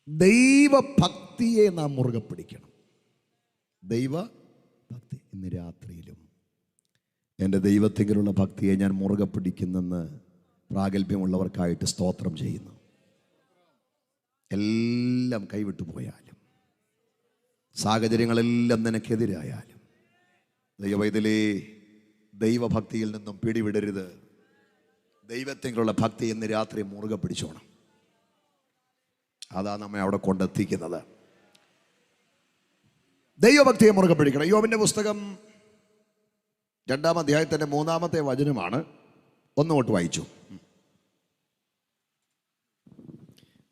ദൈവഭക്തിയെ നാം മുറുകെ പിടിക്കണം. ദൈവഭക്തി. ഇന്ന് രാത്രിയിലും എൻ്റെ ദൈവത്തെങ്കിലുള്ള ഭക്തിയെ ഞാൻ മുറുകെ പിടിക്കുന്നെന്ന് പ്രാഗൽഭ്യമുള്ളവർക്കായിട്ട് സ്തോത്രം ചെയ്യുന്നു. എല്ലാം കൈവിട്ടു പോയാലും, സാഹചര്യങ്ങളെല്ലാം നിനക്കെതിരായാലും, ദൈവവൈതലേ, ദൈവഭക്തിയിൽ നിന്നും പിടിവിടരുത്. ദൈവത്തെങ്കിലുള്ള ഭക്തി ഇന്ന് രാത്രി മുറുകെ പിടിച്ചോണം. അതാ നമ്മെ അവിടെ കൊണ്ടെത്തിക്കുന്നത്. ദൈവഭക്തിയെ മുറുകെ പിടിക്കണം. യോബിന്റെ പുസ്തകം 2-ാം അധ്യായത്തിന്റെ 3-ാമത്തെ വചനമാണ്. ഒന്നുകൊണ്ട് വായിച്ചു.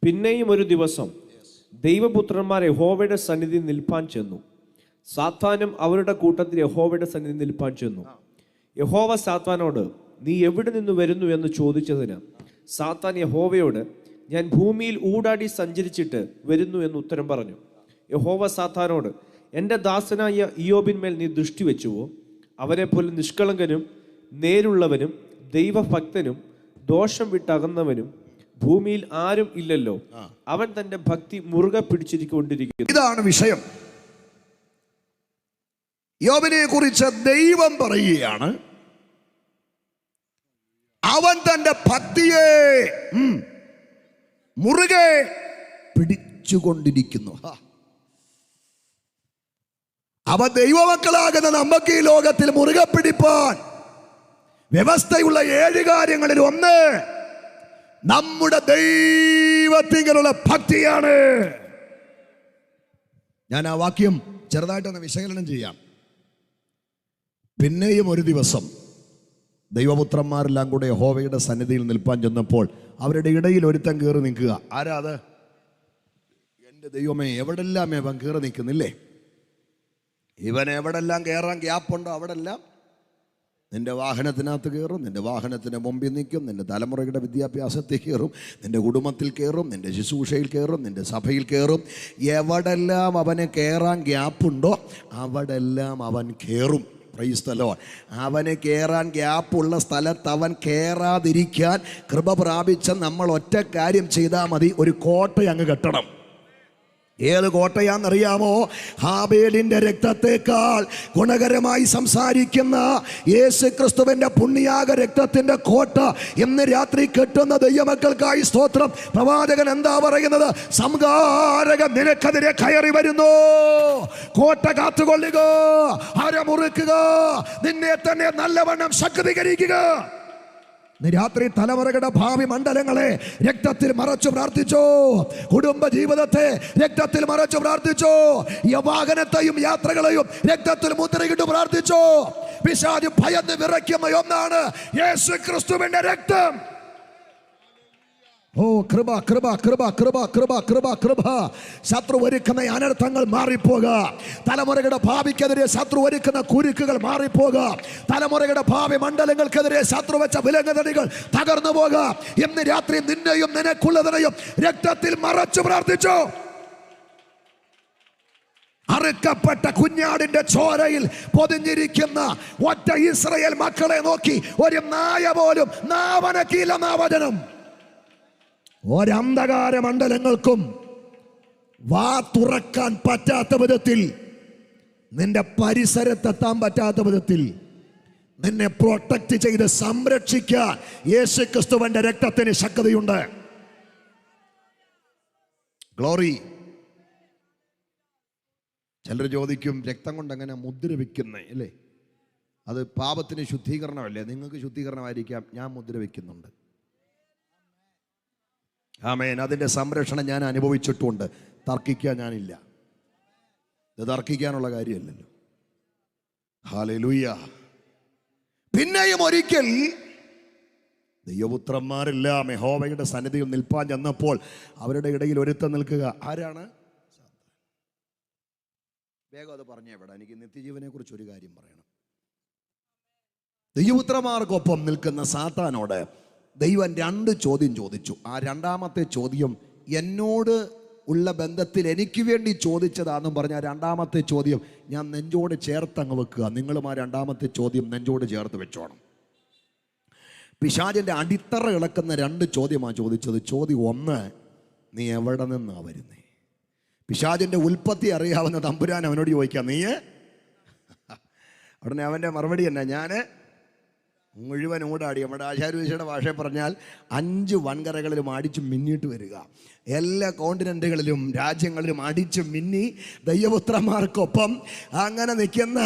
പിന്നെയും ഒരു ദിവസം ദൈവപുത്രന്മാർ യഹോവയുടെ സന്നിധി നിൽപ്പാൻ ചെന്നു. സാത്താനും അവരുടെ കൂട്ടത്തിൽ യഹോവയുടെ സന്നിധി നിൽപ്പാൻ ചെന്നു. യഹോവ സാത്താനോട്, നീ എവിടെ നിന്ന് വരുന്നു എന്ന് ചോദിച്ചതിന് സാത്താൻ യഹോവയോട്, ഞാൻ ഭൂമിയിൽ ഊടാടി സഞ്ചരിച്ചിട്ട് വരുന്നു എന്ന് ഉത്തരം പറഞ്ഞു. യഹോവ സാത്താനോട്, എൻ്റെ ദാസനായ ഇയ്യോബിന്മേൽ നീ ദൃഷ്ടി വെച്ചുവോ? അവരെ പോലെ നിഷ്കളങ്കനും നേരുള്ളവനും ദൈവഭക്തനും ദോഷം വിട്ടകന്നവനും ഭൂമിയിൽ ആരും ഇല്ലല്ലോ. അവൻ തന്റെ ഭക്തി മുറുകെ പിടിച്ചിരിക്കൊണ്ടിരിക്കുന്നു. ഇതാണ് വിഷയം. യോബിനെ കുറിച്ച് ദൈവം പറയുകയാണ്, അവൻ തന്റെ ഭക്തിയെ മുറുകെ പിടിച്ചുകൊണ്ടിരിക്കുന്നു. അവ ദൈവമക്കളാകുന്ന നമുക്ക് ഈ ലോകത്തിൽ മുറുകെ പിടിപ്പാൻ വ്യവസ്ഥയുള്ള 7 കാര്യങ്ങളിൽ ഒന്ന് നമ്മുടെ ദൈവത്തിലുള്ള ഭക്തിയാണ്. ഞാൻ ആ വാക്യം ചെറുതായിട്ടൊന്ന് വിശകലനം ചെയ്യാം. പിന്നെയും ഒരു ദിവസം ദൈവപുത്രന്മാരെല്ലാം കൂടെ യഹോവയുടെ സന്നിധിയിൽ നിൽപ്പാൻ ചെന്നപ്പോൾ അവരുടെ ഇടയിൽ ഒരുത്തൻ കയറി നിൽക്കുക. ആരാ അത്? എൻ്റെ ദൈവമേ, എവിടെല്ലാം ഇവൻ കയറി നിൽക്കുന്നില്ലേ? ഇവൻ എവിടെല്ലാം കയറാൻ ഗ്യാപ്പുണ്ടോ അവിടെല്ലാം നിന്റെ വാഹനത്തിനകത്ത് കയറും, നിന്റെ വാഹനത്തിന് മുമ്പിൽ നിൽക്കും, നിന്റെ തലമുറയുടെ വിദ്യാഭ്യാസത്തിൽ കയറും, നിന്റെ കുടുംബത്തിൽ കയറും, നിന്റെ ശുശ്രൂഷയിൽ കയറും, നിന്റെ സഭയിൽ കയറും. എവിടെല്ലാം അവന് കയറാൻ ഗ്യാപ്പുണ്ടോ അവിടെല്ലാം അവൻ കയറും. Praise the Lord. അവന് കയറാൻ ഗ്യാപ്പുള്ള സ്ഥലത്ത് അവൻ കയറാതിരിക്കാൻ കൃപ പ്രാപിച്ച നമ്മൾ ഒറ്റ കാര്യം ചെയ്താൽ മതി. ഒരു കോട്ട അങ്ങ് കെട്ടണം. ഏത് കോട്ടയാണെന്നറിയാമോ? ഹാബേലിന്റെ രക്തത്തെക്കാൾ ഗുണകരമായി സംസാരിക്കുന്ന യേശു ക്രിസ്തുവിന്റെ പുണ്യാഗ രക്തത്തിന്റെ കോട്ട ഇന്ന് രാത്രി കെട്ടുന്ന ദൈവമക്കൾക്കായി സ്തോത്രം. പ്രവാചകൻ എന്താ പറയുന്നത്? സംഹാരകൻ നിനക്കെതിരെ കയറി വരുന്നു. കോട്ട കാത്തുകൊള്ളുക, അരമുറുക്കുക, നിന്നെ തന്നെ നല്ലവണ്ണം ശക്തീകരിക്കുക. രാത്രി തലമുറകളുടെ ഭാവി മണ്ഡലങ്ങളെ രക്തത്തിൽ മറച്ചു പ്രാർത്ഥിച്ചോ. കുടുംബ ജീവിതത്തെ രക്തത്തിൽ മറച്ചു പ്രാർത്ഥിച്ചോ. വാഹനത്തെയും യാത്രകളെയും രക്തത്തിൽ മുദ്രയിട്ട് പ്രാർത്ഥിച്ചോ. പിശാച് ഭയന്ന് വിറയ്ക്കുന്ന ഒന്നാണ് യേശു ക്രിസ്തുവിന്റെ രക്തം. ഓ കൃപ കൃപ കൃപ കൃപ കൃപ കൃപ കൃപ. ശത്രു ഒരുക്കുന്ന അനർത്ഥങ്ങൾ മാറിപ്പോക. തലമുറകളുടെ ഭാവിക്കെതിരെ ശത്രു ഒരുക്കുന്ന കുരുക്കുകൾ മാറിപ്പോക. തലമുറകളുടെ ഭാവി മണ്ഡലങ്ങൾക്കെതിരെ ശത്രു വെച്ച വിലങ്ങതടികൾ തകർന്നു പോക. ഇന്ന് രാത്രി നിന്നെയും നിനക്കുള്ളതിനെയും രക്തത്തിൽ മറച്ചു പ്രാർത്ഥിച്ചോ. അറുക്കപ്പെട്ട കുഞ്ഞാടിന്റെ ചോരയിൽ പൊതിഞ്ഞിരിക്കുന്ന ഒറ്റ ഇസ്രായേൽ മക്കളെ നോക്കി ഒരു നായ പോലും നാവനക്കില്ലെന്ന വചനം. ഒരന്ധകാര മണ്ഡലങ്ങൾക്കും വാ തുറക്കാൻ പറ്റാത്ത വിധത്തിൽ, നിന്റെ പരിസരത്തെത്താൻ പറ്റാത്ത വിധത്തിൽ നിന്നെ പ്രൊട്ടക്ട് ചെയ്ത് സംരക്ഷിക്കാൻ യേശു ക്രിസ്തുവിന്റെ രക്തത്തിന് ശക്തിയുണ്ട്. ഗ്ലോറി. ചിലർ ചോദിക്കും, രക്തം കൊണ്ട് അങ്ങനെ മുദ്ര വെക്കുന്നേ അല്ലേ? അത് പാപത്തിന് ശുദ്ധീകരണമല്ലേ? നിങ്ങൾക്ക് ശുദ്ധീകരണമായിരിക്കാം, ഞാൻ മുദ്ര വെക്കുന്നുണ്ട്. ആമേൻ. അതിൻ്റെ സംരക്ഷണം ഞാൻ അനുഭവിച്ചിട്ടുണ്ട്. തർക്കിക്കാൻ ഞാനില്ല. ഇത് തർക്കിക്കാനുള്ള കാര്യമല്ലല്ലോ. ഹല്ലേലൂയ. പിന്നെയും ഒരിക്കൽ ദൈവപുത്രന്മാരെല്ലാം യഹോവയുടെ സന്നിധിയിൽ നിൽപ്പാൻ ചെന്നപ്പോൾ അവരുടെ ഇടയിൽ ഒരുത്തൻ നിൽക്കുക. ആരാണ്? വേഗം അത് പറഞ്ഞേ. ഇവിടെ എനിക്ക് നിത്യജീവനെ കുറിച്ച് ഒരു കാര്യം പറയണം. ദൈവപുത്രന്മാർക്കൊപ്പം നിൽക്കുന്ന സാത്താനോട് ദൈവം 2 ചോദ്യം ചോദിച്ചു. ആ 2ാമത്തെ ചോദ്യം എന്നോട് ഉള്ള ബന്ധത്തിൽ എനിക്ക് വേണ്ടി ചോദിച്ചതാണെന്നും പറഞ്ഞ 2ാമത്തെ ചോദ്യം ഞാൻ നെഞ്ചോട് ചേർത്തങ്ങ് വെക്കുക. നിങ്ങളും ആ 2ാമത്തെ ചോദ്യം നെഞ്ചോട് ചേർത്ത് വെച്ചോണം. പിശാചിൻ്റെ അടിത്തറ ഇളക്കുന്ന 2 ചോദ്യമാണ് ചോദിച്ചത്. ചോദ്യം 1, നീ എവിടെ നിന്നാ വരുന്നേ? പിശാചിൻ്റെ ഉൽപ്പത്തി അറിയാവുന്ന തമ്പുരാൻ അവനോട് ചോദിക്കാം, നീ ഉടനെ അവൻ്റെ മറുപടി എന്നാ, ഞാൻ മുഴുവൻ ഓടാടി. നമ്മുടെ ആശാരൂശയുടെ ഭാഷയിൽ പറഞ്ഞാൽ 5 വൻകരകളിലും അടിച്ച് മിന്നിട്ട് വരിക. എല്ലാ കോണ്ടിനെൻറ്റുകളിലും രാജ്യങ്ങളിലും അടിച്ച് മിന്നി ദൈവപുത്രന്മാർക്കൊപ്പം അങ്ങനെ നിൽക്കുന്ന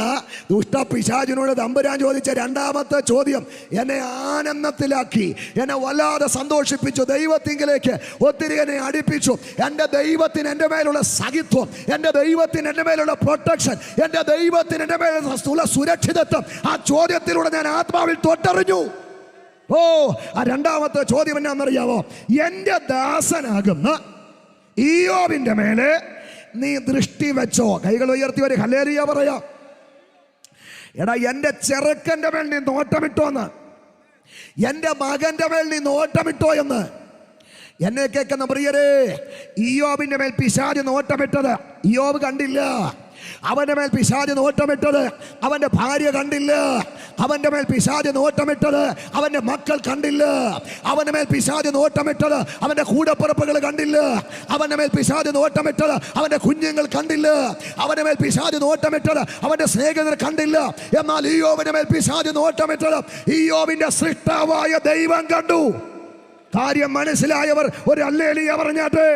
ദുഷ്ടപിശാചിനോട് തമ്പുരാൻ ചോദിച്ച രണ്ടാമത്തെ ചോദ്യം എന്നെ ആനന്ദത്തിലാക്കി, എന്നെ വല്ലാതെ സന്തോഷിപ്പിച്ചു, ദൈവത്തിങ്കിലേക്ക് ഒത്തിരി എന്നെ അടുപ്പിച്ചു. എൻ്റെ ദൈവത്തിന് എൻ്റെ മേലുള്ള സഖിത്വം, എൻ്റെ ദൈവത്തിന് എൻ്റെ മേലുള്ള പ്രൊട്ടക്ഷൻ, എൻ്റെ ദൈവത്തിന് എൻ്റെ മേലുള്ള സുരക്ഷിതത്വം, ആ ചോദ്യത്തിലൂടെ ഞാൻ ആത്മാവിൽ തൊട്ടറിഞ്ഞു. ഓ, ആ രണ്ടാമത്തെ ചോദ്യം എന്നാണെന്നറിയാവോ? എൻ്റെ ദാസനാകുന്ന ഇയ്യോബിന്റെ മേലെ നീ ദൃഷ്ടി വെച്ചോ. കൈകൾ ഉയർത്തി ഒരു ഹല്ലേലൂയ പറയാം. എടാ, എൻ്റെ ചെറുക്കൻ്റെ മേൽ നീ നോട്ടമിട്ടോന്ന്, എൻ്റെ മകൻ്റെ മേൽ നീ നോട്ടമിട്ടോ എന്ന്. എന്നെ കേൾക്കുന്ന പ്രിയരേ, ഇയ്യോബിന്റെ മേൽ പിശാച് നോട്ടമിട്ടത് ഇയ്യോബ് കണ്ടില്ല. അവന്റെ മേൽ പിശാച് നോട്ടമിട്ടത് അവന്റെ ഭാര്യ കണ്ടില്ല. അവന്റെ മേൽ പിശാച് നോട്ടമിട്ടത് അവന്റെ മക്കൾ കണ്ടില്ല. അവന്റെ മേൽ പിശാച് നോട്ടമിട്ടത് അവന്റെ കൂടപ്പിറപ്പുകൾ കണ്ടില്ല. അവന്റെ മേൽ പിശാച് നോട്ടമിട്ടത് അവന്റെ കുഞ്ഞുങ്ങൾ കണ്ടില്ല. അവന്റെ മേൽ പിശാച് നോട്ടമിട്ടത് അവന്റെ സ്നേഹിതർ കണ്ടില്ല. എന്നാൽ ഇയ്യോബിന്റെ മേൽ പിശാച് നോട്ടമിട്ടത് ഇയ്യോബിന്റെ സൃഷ്ടാവായ ദൈവം കണ്ടു. കാര്യം മനസ്സിലായവർ ഒരു ഹല്ലേലൂയ പറഞ്ഞാട്ടെ.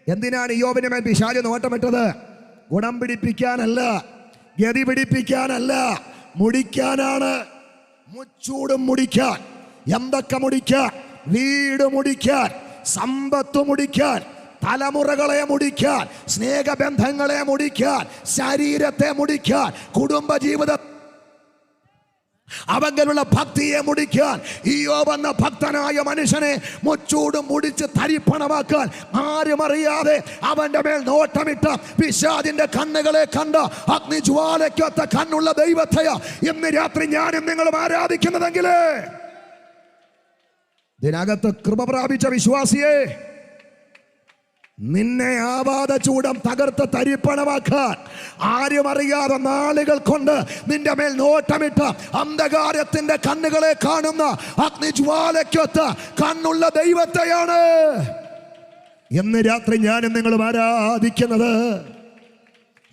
എന്തിനാണ് ഇയ്യോബിന്റെ മേൽ പിശാച് നോട്ടമിട്ടത്? ഗുണം പിടിപ്പിക്കാനല്ല, ഗതി പിടിപ്പിക്കാനല്ല, മുടിക്കാനാണ്. മുച്ചൂടും മുടിക്കാൻ, എന്തൊക്കെ മുടിക്കാൻ? വീട് മുടിക്കാൻ, സമ്പത്ത് മുടിക്കാൻ, തലമുറകളെ മുടിക്കാൻ, സ്നേഹബന്ധങ്ങളെ മുടിക്കാൻ, ശരീരത്തെ മുടിക്കാൻ, കുടുംബജീവിതം അവങ്കലുള്ള ഭക്തിയെ മുടിക്കാൻ, ഇയ്യോബ് എന്ന ഭക്തനായ മനുഷ്യനെ മുച്ചൂടും മുടിച്ച് തരിപ്പണമാക്കാൻ ആരും അറിയാതെ അവന്റെ മേൽ നോട്ടമിട്ട പിശാചിന്റെ കണ്ണുകളെ കണ്ട അഗ്നിജ്വാലയ്ക്കൊത്ത കണ്ണുള്ള ദൈവത്തെയാ ഇന്ന് രാത്രി ഞാനും നിങ്ങളും ആരാധിക്കുന്നതെങ്കിൽ, ഇതിനകത്ത് കൃപ പ്രാപിച്ച വിശ്വാസിയെ, നിന്നെ ആവാത ചൂടം തകർത്ത് തരിപ്പണമാക്കാൻ ആരും അറിയാതെ നാളുകൾ കൊണ്ട് നിന്റെ മേൽ നോട്ടമിട്ട അന്ധകാരത്തിന്റെ കണ്ണുകളെ കാണുന്ന അഗ്നിജ്വാലയ്ക്കൊത്ത കണ്ണുള്ള ദൈവത്തെയാണ് ഇന്ന് രാത്രി ഞാനും നിങ്ങളും ആരാധിക്കുന്നത്.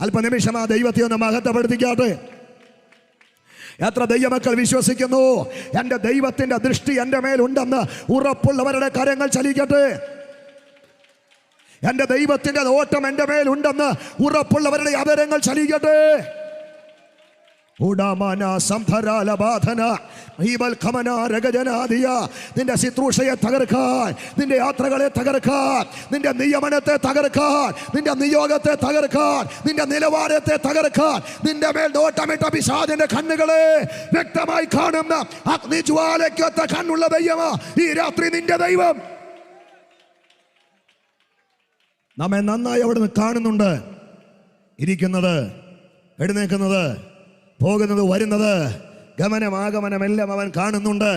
അല്പനിമിഷം ആ ദൈവത്തെ ഒന്ന് മഹത്വപ്പെടുത്തിക്കാട്ടെ. എത്ര ദൈവമക്കൾ വിശ്വസിക്കുന്നു എൻ്റെ ദൈവത്തിന്റെ ദൃഷ്ടി എൻ്റെ മേലുണ്ടെന്ന്? ഉറപ്പുള്ളവരുടെ കരങ്ങൾ ചലിക്കട്ടെ. എൻ്റെ ദൈവത്തിന്റെ നോട്ടം എൻ്റെ മേലുണ്ടെന്ന് ഉറപ്പുള്ളവരുടെ അവരങ്ങൾ ചലിക്കട്ടെ. നിന്റെ ശുശ്രൂഷയെ തകർക്കാൻ, നിന്റെ യാത്രകളെ തകർക്കാൻ, നിന്റെ നിയമനത്തെ തകർക്കാൻ, നിന്റെ നിയോഗത്തെ തകർക്കാൻ, നിന്റെ നിലവാരത്തെ തകർക്കാൻ നിന്റെ മേൽ നോട്ടമിട്ട പിശാചിന്റെ കണ്ണുകളെ വ്യക്തമായി കാണുന്ന അഗ്നിജ്വാലയ്ക്കൊത്ത കണ്ണുള്ള ദൈവമാ ഈ രാത്രി നിന്റെ ദൈവം. നമ്മെ നന്നായി അവിടെ നിന്ന് കാണുന്നുണ്ട്. ഇരിക്കുന്നത്, എഴുന്നേക്കുന്നത്, പോകുന്നത്, വരുന്നത്, ഗമനമാഗമനമെല്ലാം അവൻ കാണുന്നുണ്ട്.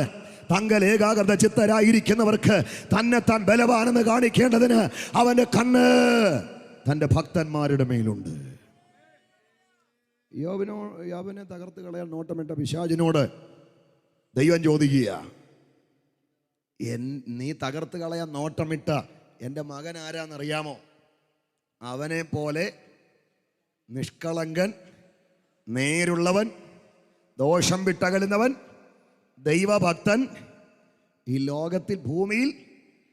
തങ്കൽ ഏകാഗ്രത ചിത്തരായിരിക്കുന്നവർക്ക് തന്നെത്താൻ ബലവാനെന്ന് കാണിക്കേണ്ടതിന് അവന്റെ കണ്ണ് തൻ്റെ ഭക്തന്മാരുടെ മേലുണ്ട്. യോബിനെ തകർത്ത് കളയാൻ നോട്ടമിട്ട പിശാചിനോട് ദൈവം ചോദിക്കുക, നീ തകർത്ത് കളയാൻ നോട്ടമിട്ട എൻ്റെ മകൻ ആരാന്നറിയാമോ? അവനെ പോലെ നിഷ്കളങ്കൻ, നേരുള്ളവൻ, ദോഷം വിട്ടകലുന്നവൻ, ദൈവഭക്തൻ ഈ ലോകത്തിൽ ഭൂമിയിൽ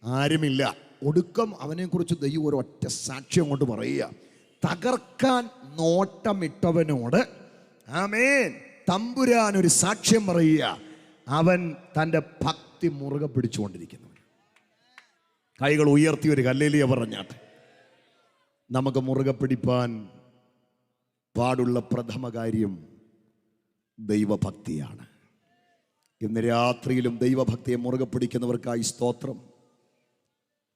ആരുമില്ല. ഒടുക്കം അവനെക്കുറിച്ച് ദൈവം ഒരു ഒറ്റ സാക്ഷ്യം കൊണ്ട് പറയുക. തകർക്കാൻ നോട്ടമിട്ടവനോട് ആമേൻ തമ്പുരാൻ ഒരു സാക്ഷ്യം പറയുക. അവൻ തൻ്റെ ഭക്തി മുറുകെ പിടിച്ചുകൊണ്ടിരിക്കുന്നവൻ. കൈകൾ ഉയർത്തി ഒരു ഹല്ലേലൂയ പറഞ്ഞാട്ടെ. നമുക്ക് മുറുകെ പിടിപ്പാൻ പാടുള്ള പ്രഥമ കാര്യം ദൈവഭക്തിയാണ്. ഇന്ന് രാത്രിയിലും ദൈവഭക്തിയെ മുറുകെ പിടിക്കുന്നവർക്കായി സ്തോത്രം.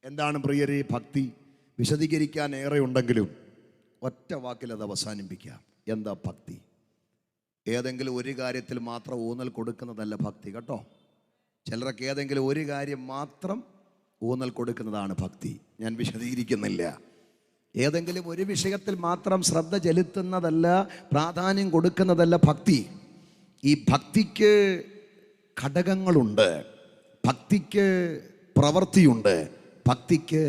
എന്താണ് പ്രിയരെ ഭക്തി? വിശദീകരിക്കാൻ ഏറെ ഉണ്ടെങ്കിലും ഒറ്റ വാക്കിൽ അത് അവസാനിപ്പിക്കാം. എന്താ ഭക്തി? ഏതെങ്കിലും ഒരു കാര്യത്തിൽ മാത്രം ഊന്നൽ കൊടുക്കുന്നതല്ല ഭക്തി കേട്ടോ. ചിലർക്ക് ഏതെങ്കിലും ഒരു കാര്യം മാത്രം ഊന്നൽ കൊടുക്കുന്നതാണ് ഭക്തി. ഞാൻ വിശദീകരിക്കുന്നില്ല. ഏതെങ്കിലും ഒരു വിഷയത്തിൽ മാത്രം ശ്രദ്ധ ചെലുത്തുന്നതല്ല, പ്രാധാന്യം കൊടുക്കുന്നതല്ല ഭക്തി. ഈ ഭക്തിക്ക് ഘടകങ്ങളുണ്ട്, ഭക്തിക്ക് പ്രവൃത്തിയുണ്ട്, ഭക്തിക്ക്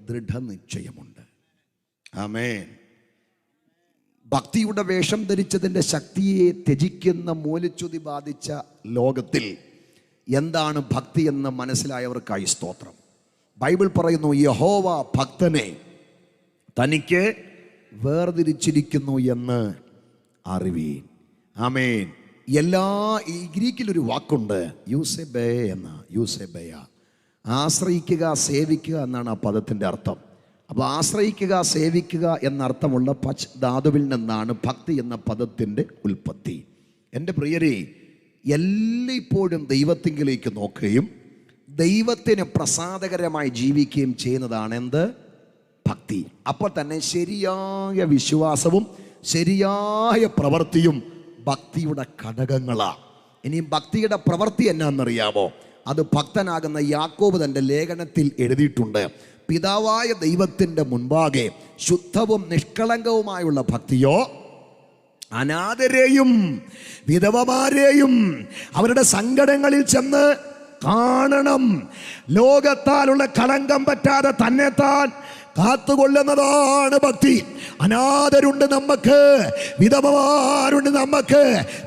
ദൃഢനിശ്ചയമുണ്ട്. ആമേൻ. ഭക്തിയുടെ വേഷം ധരിച്ചതിൻ്റെ ശക്തിയെ ത്യജിക്കുന്ന മൂലച്യുതി ബാധിച്ച ലോകത്തിൽ എന്താണ് ഭക്തി എന്ന് മനസ്സിലായവർക്കായി സ്തോത്രം. ബൈബിൾ പറയുന്നു, യഹോവ ഭക്തനെ തനിക്ക് വേർതിരിച്ചിരിക്കുന്നു എന്ന് അറിവീൻ. ആമേൻ. ഈ ഗ്രീക്കിലൊരു വാക്കുണ്ട്, യൂസെബേ എന്ന, യൂസെബേയ, ആശ്രയിക്കുക, സേവിക്കുക എന്നാണ് ആ പദത്തിൻ്റെ അർത്ഥം. അപ്പോൾ ആശ്രയിക്കുക, സേവിക്കുക എന്നർത്ഥമുള്ള പച്ച് ധാതുവിൽ നിന്നാണ് ഭക്തി എന്ന പദത്തിൻ്റെ ഉൽപ്പത്തി. എൻ്റെ പ്രിയരെ, എല്ലായ്പ്പോഴും ദൈവത്തിങ്കിലേക്ക് നോക്കുകയും ദൈവത്തിന് പ്രസാദകരമായി ജീവിക്കുകയും ചെയ്യുന്നതാണ് എന്ത്? ഭക്തി. അപ്പോൾ തന്നെ ശരിയായ വിശ്വാസവും ശരിയായ പ്രവൃത്തിയും ഭക്തിയുടെ ഘടകങ്ങളാണ്. ഇനിയും ഭക്തിയുടെ പ്രവൃത്തി എന്നാണെന്നറിയാമോ? അത് ഭക്തനാകുന്ന യാക്കോബ് തൻ്റെ ലേഖനത്തിൽ എഴുതിയിട്ടുണ്ട്. പിതാവായ ദൈവത്തിൻ്റെ മുൻപാകെ ശുദ്ധവും നിഷ്കളങ്കവുമായുള്ള ഭക്തിയോ അനാഥരെയും വിധവമാരെയും അവരുടെ സങ്കടങ്ങളിൽ ചെന്ന് കാണണം. ലോകത്താലുള്ള കളങ്കം പറ്റാതെ തന്നെത്താൻ കാത്തുകൊള്ളുന്നതാണ് ഭക്തി. അനാഥരുണ്ട് നമുക്ക്, വിധവമാരുണ്ട് നമുക്ക്,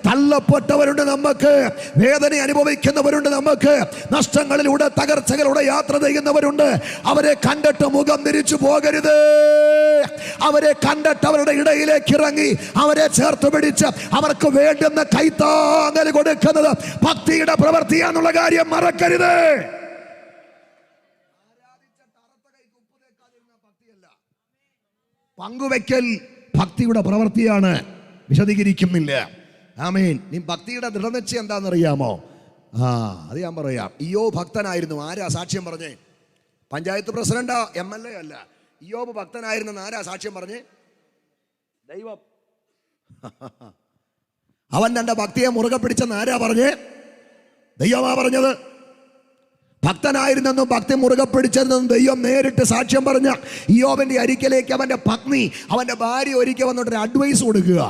തള്ളപ്പെട്ടവരുണ്ട് നമുക്ക്, വേദന അനുഭവിക്കുന്നവരുണ്ട് നമുക്ക്, നഷ്ടങ്ങളിലൂടെ തകർച്ചകളിലൂടെ യാത്ര ചെയ്യുന്നവരുണ്ട്. അവരെ കണ്ടിട്ട് മുഖം തിരിച്ചു പോകരുത്. അവരെ കണ്ടിട്ട് അവരുടെ ഇടയിലേക്ക് ഇറങ്ങി അവരെ ചേർത്ത് പിടിച്ച് അവർക്ക് വേണ്ടുന്ന കൈത്താങ്ങൽ കൊടുക്കുന്നത് ഭക്തിയുടെ പ്രവൃത്തിയാന്നുള്ള കാര്യം മറക്കരുത്. പങ്കുവെക്കൽ ഭക്തിയുടെ പ്രവൃത്തിയാണ്, വിശദീകരിക്കുന്നില്ല. ആമേൻ. നീ ഭക്തിയുടെ ദൃഢനിശ്ചയം എന്താണെന്നറിയാമോ? അത് ഞാൻ പറയാം. ഇയ്യോബ് ഭക്തനായിരുന്നു. ആരാ സാക്ഷ്യം പറഞ്ഞേ? പഞ്ചായത്ത് പ്രസിഡന്റാ, MLA അല്ല. ഇയ്യോബ് ഭക്തനായിരുന്നു. ആരാ സാക്ഷ്യം പറഞ്ഞേ? ദൈവം. അവൻ തന്റെ ഭക്തിയെ മുറുകെ പിടിച്ചെന്ന് ആരാ പറഞ്ഞേ? ദൈവമാ പറഞ്ഞത്. ഭക്തനായിരുന്നെന്നും ഭക്തി മുറുകെ പിടിച്ചതെന്നും ദൈവം നേരിട്ട് സാക്ഷ്യം പറഞ്ഞ ഇയ്യോബിന്റെ അരികിലേക്ക് അവന്റെ പത്നി, അവന്റെ ഭാര്യ ഒരിക്കൽ വന്നിട്ടൊരു അഡ്വൈസ് കൊടുക്കുക.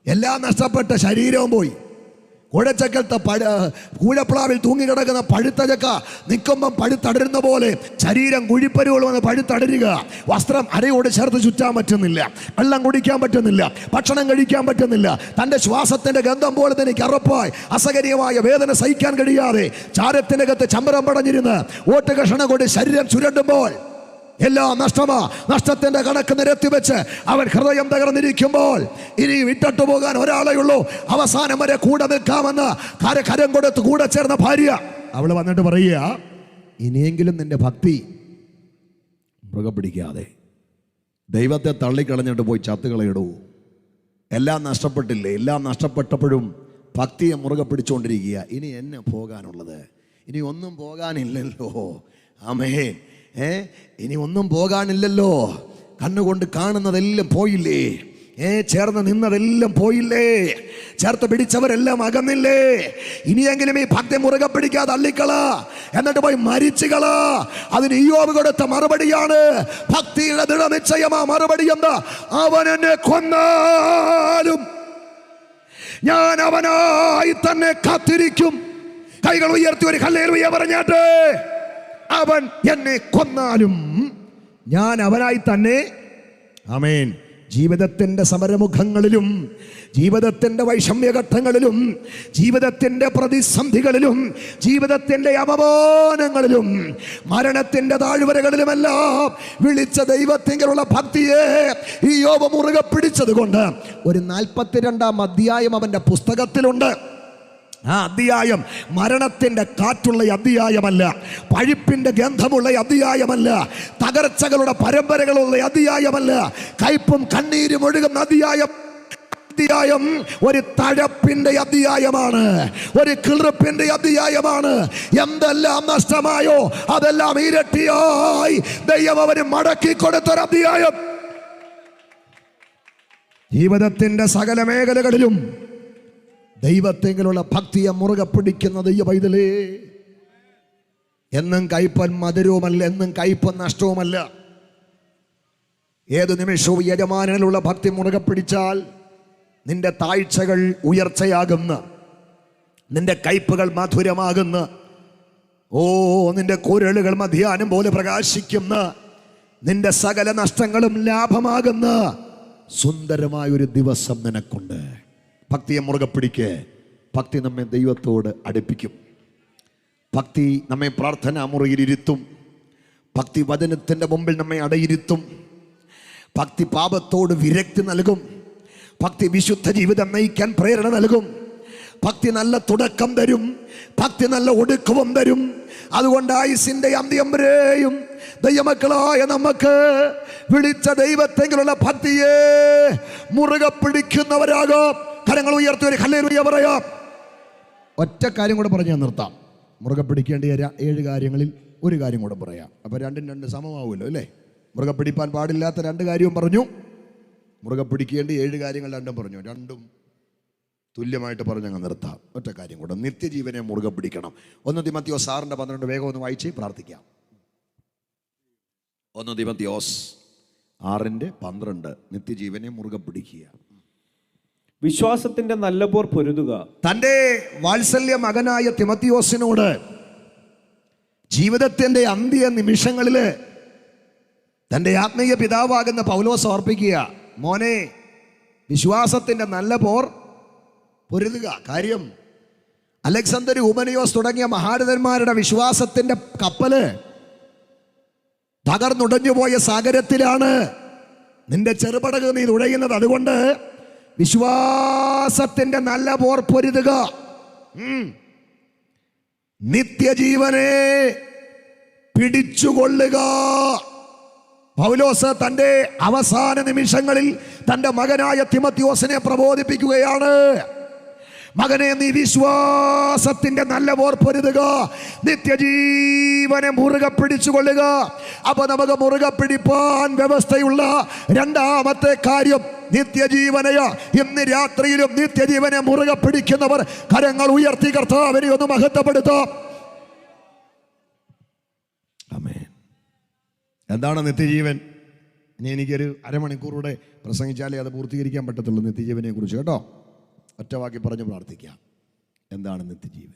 എല്ലാം നഷ്ടപ്പെട്ട ശരീരവും പോയി. കുഴച്ചക്കലത്തെ കൂഴപ്ലാവിൽ തൂങ്ങിക്കിടക്കുന്ന പഴുത്ത ചക്ക നിൽക്കുമ്പം പഴുത്തടരുന്ന പോലെ ശരീരം കുഴിപ്പരുകൾ വന്ന് പഴുത്തടരുക. വസ്ത്രം അരയോട് ചേർത്ത് ചുറ്റാൻ പറ്റുന്നില്ല, വെള്ളം കുടിക്കാൻ പറ്റുന്നില്ല, ഭക്ഷണം കഴിക്കാൻ പറ്റുന്നില്ല. തൻ്റെ ശ്വാസത്തിൻ്റെ ഗന്ധം പോലെ തന്നെ കറുപ്പായി അസഹനീയമായ വേദന സഹിക്കാൻ കഴിയാതെ ചാരത്തിനകത്ത് ചമ്പരം പടഞ്ഞിരുന്ന് ഓട്ട് കഷണം കൊണ്ട് ശരീരം ചുരണ്ടുമ്പോൾ എല്ലാം നഷ്ടമാ. നഷ്ടത്തിന്റെ കണക്ക് നിരത്തി വെച്ച് അവൻ ഹൃദയം തകർന്നിരിക്കുമ്പോൾ ഇനി വിട്ടിട്ട് പോകാൻ ഒരാളേ ഉള്ളൂ, അവസാനം വരെ കൂടെ നിൽക്കാമെന്ന് കരം കൊടുത്ത് കൂടെ ചേർന്ന ഭാര്യ അവള് വന്നിട്ട് പറയുക, ഇനിയെങ്കിലും നിന്റെ ഭക്തി മൃഗം പിടിക്കാതെ ദൈവത്തെ തള്ളിക്കളഞ്ഞിട്ട് പോയി ചത്തുകളയിടൂ. എല്ലാം നഷ്ടപ്പെട്ടില്ലേ? എല്ലാം നഷ്ടപ്പെട്ടപ്പോഴും ഭക്തിയെ മുറുകെ പിടിച്ചുകൊണ്ടിരിക്കുക. ഇനി എന്നെ പോകാനുള്ളത്? ഇനി ഒന്നും പോകാനില്ലല്ലോ. ആമേൻ. ഇനി ഒന്നും പോകാനില്ലല്ലോ. കണ്ണുകൊണ്ട് കാണുന്നതെല്ലാം പോയില്ലേ? ചേർന്ന് നിന്നതെല്ലാം പോയില്ലേ? ചേർത്ത് പിടിച്ചവരെല്ലാം അകന്നില്ലേ? ഇനിയെങ്കിലും ഈ ഭക്തി മുറുകെ പിടിക്കാതെ അള്ളിക്കള, എന്നിട്ട് പോയി മരിച്ചുകള. അതിന് ഇയ്യോബ് കൊടുത്ത മറുപടിയാണ് ഭക്തിയുടെ ദൃഢനിശ്ചയമാ മറുപടി. എന്താ? അവൻ എന്നെ കൊന്നാലും ഞാൻ അവനായി തന്നെ കാത്തിരിക്കും. കൈകൾ ഉയർത്തി ഒരു ഹല്ലേലൂയ പറഞ്ഞാട്ടെ. അവൻ എന്നെ കൊന്നാലും ഞാൻ അവനായി തന്നെ. ആമേൻ. ജീവിതത്തിൻ്റെ സമരമുഖങ്ങളിലും ജീവിതത്തിൻ്റെ വൈഷമ്യഘട്ടങ്ങളിലും ജീവിതത്തിൻ്റെ പ്രതിസന്ധികളിലും ജീവിതത്തിൻ്റെ അപമാനങ്ങളിലും മരണത്തിൻ്റെ താഴ്വരകളിലുമെല്ലാം വിളിച്ച ദൈവത്തിലുള്ള ഭക്തിയെ ഇയ്യോബ് മുറുകെ പിടിച്ചത് കൊണ്ട് ഒരു 42-ാം അധ്യായം അവൻ്റെ പുസ്തകത്തിലുണ്ട്. ആ അധ്യായം മരണത്തിൻ്റെ കാറ്റുള്ള അധ്യായമല്ല, പഴുപ്പിൻ്റെ ഗന്ധമുള്ള അധ്യായമല്ല, തകർച്ചകളുടെ പരമ്പരകളുള്ള അധ്യായമല്ല, കയ്പും കണ്ണീരും ഒഴുകുന്ന അധ്യായം ഒരു തഴപ്പിന്റെ അധ്യായമാണ്, ഒരു കിളിർപ്പിന്റെ അധ്യായമാണ്. എന്തെല്ലാം നഷ്ടമായോ അതെല്ലാം ഇരട്ടിയായി ദൈവം അവന് മടക്കി കൊടുത്തൊരു അധ്യായം. ജീവിതത്തിന്റെ സകല മേഖലകളിലും ദൈവത്തെങ്കിലുള്ള ഭക്തിയെ മുറുകെ പിടിക്കുന്ന ദൈവ പൈതലേ, എന്നും കയ്പൻ മധുരവുമല്ല, എന്നും കയ്പൻ നഷ്ടവുമല്ല. ഏതു നിമിഷവും യജമാനനുള്ള ഭക്തി മുറുകെ പിടിച്ചാൽ നിന്റെ താഴ്ചകൾ ഉയർച്ചയാകുന്ന, നിന്റെ കയ്പുകൾ മധുരമാകുന്ന, നിന്റെ കുരളുകൾ മധ്യാഹ്നം പോലെ പ്രകാശിക്കുന്ന, നിന്റെ സകല നഷ്ടങ്ങളും ലാഭമാകുന്ന സുന്ദരമായ ഒരു ദിവസം നിനക്കുണ്ട്. ഭക്തിയെ മുറുകെ പിടിക്ക്. ഭക്തി നമ്മെ ദൈവത്തോട് അടുപ്പിക്കും. ഭക്തി നമ്മെ പ്രാർത്ഥനാ മുറിയിലിരുത്തും. ഭക്തി വചനത്തിൻ്റെ മുമ്പിൽ നമ്മെ അടയിരുത്തും. ഭക്തി പാപത്തോട് വിരക്തി നൽകും. ഭക്തി വിശുദ്ധ ജീവിതം നയിക്കാൻ പ്രേരണ നൽകും. ഭക്തി നല്ല തുടക്കം തരും. ഭക്തി നല്ല ഒടുക്കവും തരും. അതുകൊണ്ട് ആയുസിൻ്റെ അന്ത്യം വരെയും ദൈവമക്കളായ നമുക്ക് വിളിച്ച ദൈവത്തെങ്കിലുള്ള ഭക്തിയെ മുറുകെ പിടിക്കുന്നവരാകാം. കരങ്ങൾ ഉയർത്തി ഒരു ഹല്ലേലൂയ പറയാം. ഒറ്റ കാര്യം കൂടെ പറഞ്ഞ് ഞാൻ നിർത്താം. മുറുകെ പിടിക്കേണ്ട 7 കാര്യങ്ങളിൽ ഒരു കാര്യം കൂടെ പറയാം. അപ്പോൾ രണ്ടും സമമാവുമല്ലോ അല്ലേ? മുറുകെ പിടിപ്പാൻ പാടില്ലാത്ത 2 കാര്യവും പറഞ്ഞു, മുറുകെ പിടിക്കേണ്ട 7 കാര്യങ്ങൾ രണ്ടും പറഞ്ഞു. രണ്ടും തുല്യമായിട്ട് പറഞ്ഞങ്ങ് നിർത്താം. ഒറ്റ കാര്യം കൂടെ, നിത്യജീവനെ മുറുകെ പിടിക്കണം. 1 തിമോത്തിയോസ് 6:12 വേഗം ഒന്ന് വായിച്ച് പ്രാർത്ഥിക്കാം. 1 തിമോത്തിയോസ് 6:12 നിത്യജീവനെ മുറുകെ പിടിക്കുക. വിശ്വാസത്തിന്റെ നല്ല പോർ പൊരുതുക. തൻ്റെ വാത്സല്യ മകനായ തിമോത്തിയോസിനോട് ജീവിതത്തിന്റെ അന്ത്യ നിമിഷങ്ങളിൽ തൻ്റെ ആത്മീയ പിതാവാകുന്ന പൗലോസ് ഓർപ്പിക്കുക, മോനെ വിശ്വാസത്തിന്റെ നല്ല പോർ പൊരുതുക. കാര്യം അലക്സാണ്ടർ, ഉമനിയോസ് തുടങ്ങിയ മഹാരഥന്മാരുടെ വിശ്വാസത്തിന്റെ കപ്പല് തകർന്നുടഞ്ഞുപോയ സാഗരത്തിലാണ് നിന്റെ ചെറുപടക് നീ തുഴയുന്നത്. അതുകൊണ്ട് വിശ്വാസത്തിന്റെ നല്ല പോർ പൊരുതുക. നിത്യജീവനെ പിടിച്ചുകൊള്ളുക. പൗലോസ് തൻ്റെ അവസാന നിമിഷങ്ങളിൽ തൻ്റെ മകനായ തിമോത്തിയോസിനെ പ്രബോധിപ്പിക്കുകയാണ്. മകനെ, നീ വിശ്വാസത്തിന്റെ നല്ല പോർ പൊരുതുക, നിത്യജീവനെ മുറുകെ പിടിച്ചുകൊള്ളുക. അപ്പൊ നമുക്ക് മുറുകെ പിടിപ്പാൻ വ്യവസ്ഥയുള്ള രണ്ടാമത്തെ കാര്യം നിത്യജീവനയ. ഇന്ന് രാത്രിയിലും നിത്യജീവനെ മുറുകെ പിടിക്കുന്നവർ കരങ്ങൾ ഉയർത്തി കർത്താവിനെ ഒന്ന് മഹത്വപ്പെടുത്താം. ആമേൻ. എന്താണ് നിത്യജീവൻ? ഇനി എനിക്കൊരു അരമണിക്കൂറൂടെ പ്രസംഗിച്ചാലേ അത് പൂർത്തീകരിക്കാൻ പറ്റത്തുള്ളൂ നിത്യജീവനെ കുറിച്ച്, കേട്ടോ. ഒറ്റവാക്കി പറഞ്ഞ് പ്രാർത്ഥിക്കാം. എന്താണ് നിത്യജീവൻ?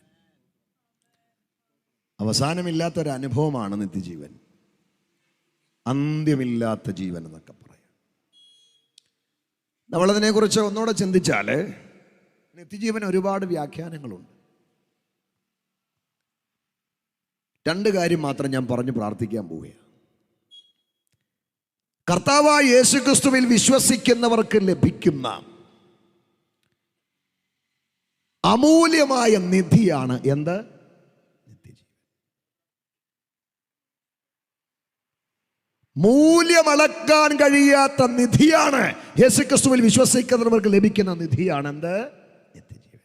അവസാനമില്ലാത്തൊരനുഭവമാണ് നിത്യജീവൻ. അന്ത്യമില്ലാത്ത ജീവൻ എന്നൊക്കെ പറയാം. നമ്മളതിനെക്കുറിച്ച് ഒന്നുകൂടെ ചിന്തിച്ചാൽ നിത്യജീവൻ ഒരുപാട് വ്യാഖ്യാനങ്ങളുണ്ട്. 2 കാര്യം മാത്രം ഞാൻ പറഞ്ഞ് പ്രാർത്ഥിക്കാൻ പോവുകയാണ്. കർത്താവായ യേശുക്രിസ്തുവിൽ വിശ്വസിക്കുന്നവർക്ക് ലഭിക്കുന്ന അമൂല്യമായ നിധിയാണ് എന്ത്? നിത്യജീവൻ. മൂല്യമളക്കാൻ കഴിയാത്ത നിധിയാണ് യേശുക്രിസ്തുവിൽ വിശ്വസിക്കുന്നവർക്ക് ലഭിക്കുന്ന നിധിയാണ് എന്ത്? നിത്യജീവൻ.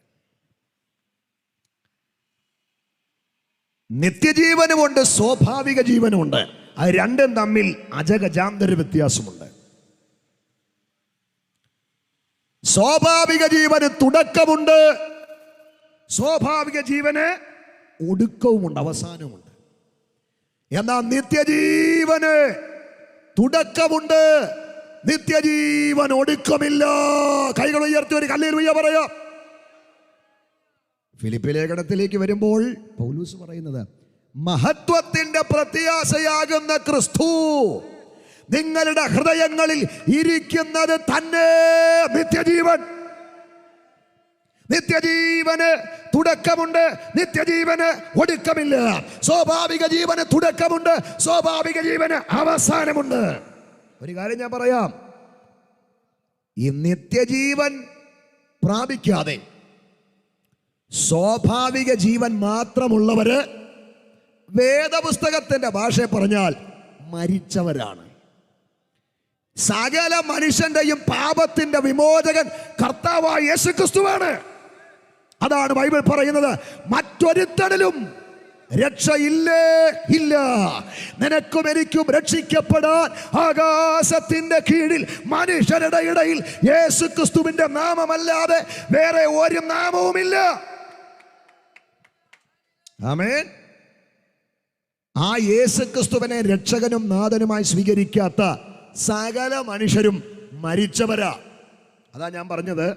നിത്യജീവനുമുണ്ട്, സ്വാഭാവിക ജീവനുമുണ്ട്. അത് രണ്ടും തമ്മിൽ അജഗജാന്തര വ്യത്യാസമുണ്ട്. സ്വാഭാവിക ജീവന് തുടക്കമുണ്ട്, സ്വാഭാവിക ജീവന് ഒടുക്കവുമുണ്ട്, അവസാനമുണ്ട്. എന്നാൽ നിത്യജീവന് തുടക്കമുണ്ട്, നിത്യജീവൻ ഒടുക്കമില്ല. കൈകൾ ഉയർത്തി ഒരു ഹല്ലേലൂയ പറയാം. ഫിലിപ്പി ലേഖനത്തിലേക്ക് വരുമ്പോൾ പൗലോസ് പറയുന്നത്, മഹത്വത്തിന്റെ പ്രത്യാശയാകുന്ന ക്രിസ്തു നിങ്ങളുടെ ഹൃദയങ്ങളിൽ ഇരിക്കുന്നത് തന്നെ നിത്യജീവൻ. നിത്യജീവന് തുടക്കമുണ്ട്, നിത്യജീവന് ഒടുക്കമില്ല. സ്വാഭാവിക ജീവന് തുടക്കമുണ്ട്, സ്വാഭാവിക ജീവന് അവസാനമുണ്ട്. ഒരു കാര്യം ഞാൻ പറയാം, ഈ നിത്യജീവൻ പ്രാപിക്കാതെ സ്വാഭാവിക ജീവൻ മാത്രമുള്ളവര് വേദപുസ്തകത്തിന്റെ ഭാഷയെ പറഞ്ഞാൽ മരിച്ചവരാണ്. സകല മനുഷ്യന്റെയും പാപത്തിന്റെ വിമോചകൻ കർത്താവായ യേശുക്രിസ്തുവാണ്. അതാണ് ബൈബിൾ പറയുന്നത്, മറ്റൊരുത്തനിലും രക്ഷയില്ലേ ഇല്ല. നിനക്കും എനിക്കും രക്ഷിക്കപ്പെടാൻ ആകാശത്തിന്റെ കീഴിൽ മനുഷ്യരുടെ ഇടയിൽ യേശുക്രിസ്തുവിന്റെ നാമമല്ലാതെ വേറെ ഒരു നാമവുമില്ല. ആമേൻ. ആ യേശുക്രിസ്തുവിനെ രക്ഷകനും നാഥനുമായി സ്വീകരിക്കാത്ത സകല മനുഷ്യരും മരിച്ചവരാ. അതാ ഞാൻ പറഞ്ഞത്,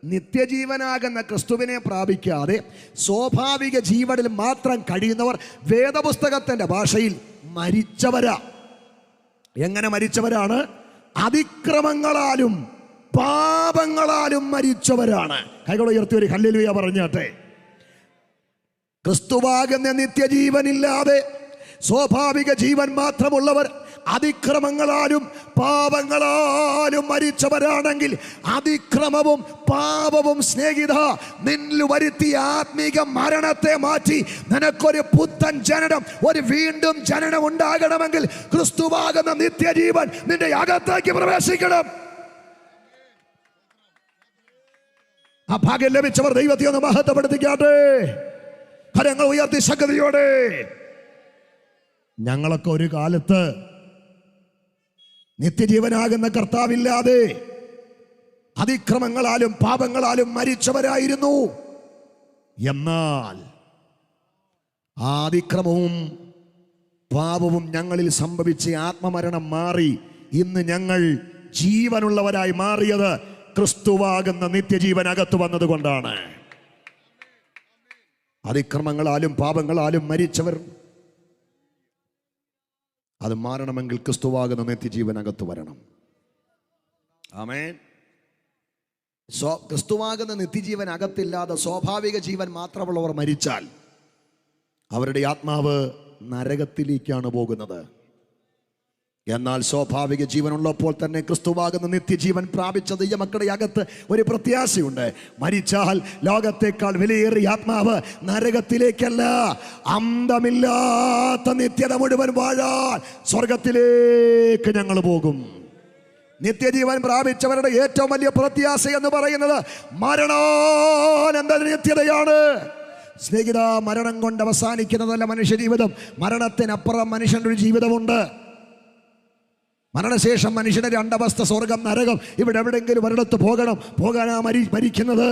നിത്യജീവനാകുന്ന ക്രിസ്തുവിനെ പ്രാപിക്കാതെ സ്വാഭാവിക ജീവനിൽ മാത്രം കഴിയുന്നവർ വേദപുസ്തകത്തിന്റെ ഭാഷയിൽ മരിച്ചവരാ. എങ്ങനെ മരിച്ചവരാണ്? അതിക്രമങ്ങളാലും പാപങ്ങളാലും മരിച്ചവരാണ്. കൈകൾ ഉയർത്തി ഒരു ഹല്ലേലൂയ പറഞ്ഞാട്ടെ. ക്രിസ്തുവാകുന്ന നിത്യജീവനില്ലാതെ സ്വാഭാവിക ജീവൻ മാത്രമുള്ളവർ അതിക്രമങ്ങളാലും പാപങ്ങളാലും മരിച്ചവരാണെങ്കിൽ, അതിക്രമവും പാപവും സ്നേഹിത നിന്നിൽ വരുത്തിയ ആത്മീക മരണത്തെ മാറ്റി നിനക്കൊരു പുത്തൻ ജനനം, ഒരു വീണ്ടും ജനനം ഉണ്ടാകണമെങ്കിൽ ക്രിസ്തുവാകുന്ന നിത്യജീവൻ നിന്റെ അകത്തേക്ക് പ്രവേശിക്കണം. ആ ഭാഗ്യം ലഭിച്ചവർ ദൈവത്തെ ഒന്ന് മഹത്വപ്പെടുത്തിക്കാട്ടെ. കരങ്ങൾ ഉയർത്തി ശക്തിയോടെ. ഞങ്ങളൊക്കെ ഒരു കാലത്ത് നിത്യജീവനാകുന്ന കർത്താവില്ലാതെ അതിക്രമങ്ങളാലും പാപങ്ങളാലും മരിച്ചവരായിരുന്നു. എന്നാൽ ആ അതിക്രമവും പാപവും ഞങ്ങളിൽ സംഭവിച്ച ആത്മമരണം മാറി ഇന്ന് ഞങ്ങൾ ജീവനുള്ളവരായി മാറിയത് ക്രിസ്തുവാകുന്ന നിത്യജീവൻ അകത്ത് വന്നതുകൊണ്ടാണ്. അതിക്രമങ്ങളാലും പാപങ്ങളാലും മരിച്ചവർ അത് മാറണമെങ്കിൽ ക്രിസ്തുവാകുന്ന നിത്യജീവൻ അകത്ത് വരണം. ആമേൻ. ക്രിസ്തുവാകുന്ന നിത്യജീവൻ അകത്തില്ലാതെ സ്വാഭാവിക ജീവൻ മാത്രമുള്ളവർ മരിച്ചാൽ അവരുടെ ആത്മാവ് നരകത്തിലേക്കാണ് പോകുന്നത്. എന്നാൽ സ്വാഭാവിക ജീവനുള്ളപ്പോൾ തന്നെ ക്രിസ്തുവാകുന്ന നിത്യജീവൻ പ്രാപിച്ച ദൈവമക്കളുടെ അകത്ത് ഒരു പ്രത്യാശയുണ്ട്. മരിച്ചാൽ ലോകത്തേക്കാൾ വിലയേറിയ ആത്മാവ് നരകത്തിലേക്കല്ല, അന്തമില്ലാത്ത നിത്യത മുഴുവൻ വാഴാൻ സ്വർഗത്തിലേക്ക് ഞങ്ങൾ പോകും. നിത്യജീവൻ പ്രാപിച്ചവരുടെ ഏറ്റവും വലിയ പ്രത്യാശ എന്ന് പറയുന്നത് മരണാനന്തര നിത്യതയാണ്. സ്നേഹിത, മരണം കൊണ്ട് അവസാനിക്കുന്നതല്ല മനുഷ്യ ജീവിതം. മരണത്തിനപ്പുറം മനുഷ്യൻ്റെ ഒരു ജീവിതമുണ്ട്. മരണശേഷം മനുഷ്യന്റെ രണ്ടവസ്ഥ, സ്വർഗം നരകം. ഇവിടെ എവിടെയെങ്കിലും ഒരിടത്ത് പോകാനാ മരിക്കുന്നത്.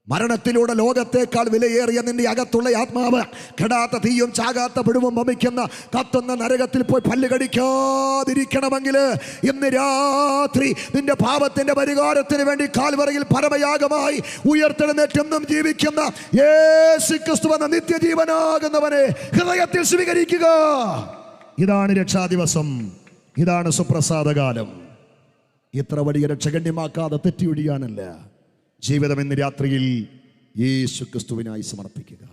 മരണത്തിലൂടെ ലോകത്തേക്കാൾ വിലയേറിയ നിന്റെ അകത്തുള്ള ആത്മാവ് കെടാത്ത തീയും ചാകാത്ത പിടുവും വമിക്കുന്ന കത്തുന്ന നരകത്തിൽ പോയി പല്ല് കടിക്കാതിരിക്കണമെങ്കിൽ ഇന്ന് രാത്രി നിന്റെ പാപത്തിന്റെ പരിഹാരത്തിന് വേണ്ടി കാൽവറയിൽ പരമയാഗമായി ഉയർത്തെഴുന്നേറ്റെന്നും ജീവിക്കുന്ന യേശു ക്രിസ്തു എന്ന നിത്യജീവനാകുന്നവനെ ഹൃദയത്തിൽ സ്വീകരിക്കുക. ഇതാണ് രക്ഷാദിവസം, ഇതാണ് സുപ്രസാദകാലം. ഇത്ര വലിയ രക്ഷ ഗണ്യമാക്കാതെ തെറ്റിയൊഴിയാനല്ല, ജീവിതം ഇന്ന് രാത്രിയിൽ യേശു ക്രിസ്തുവിനായി സമർപ്പിക്കുക.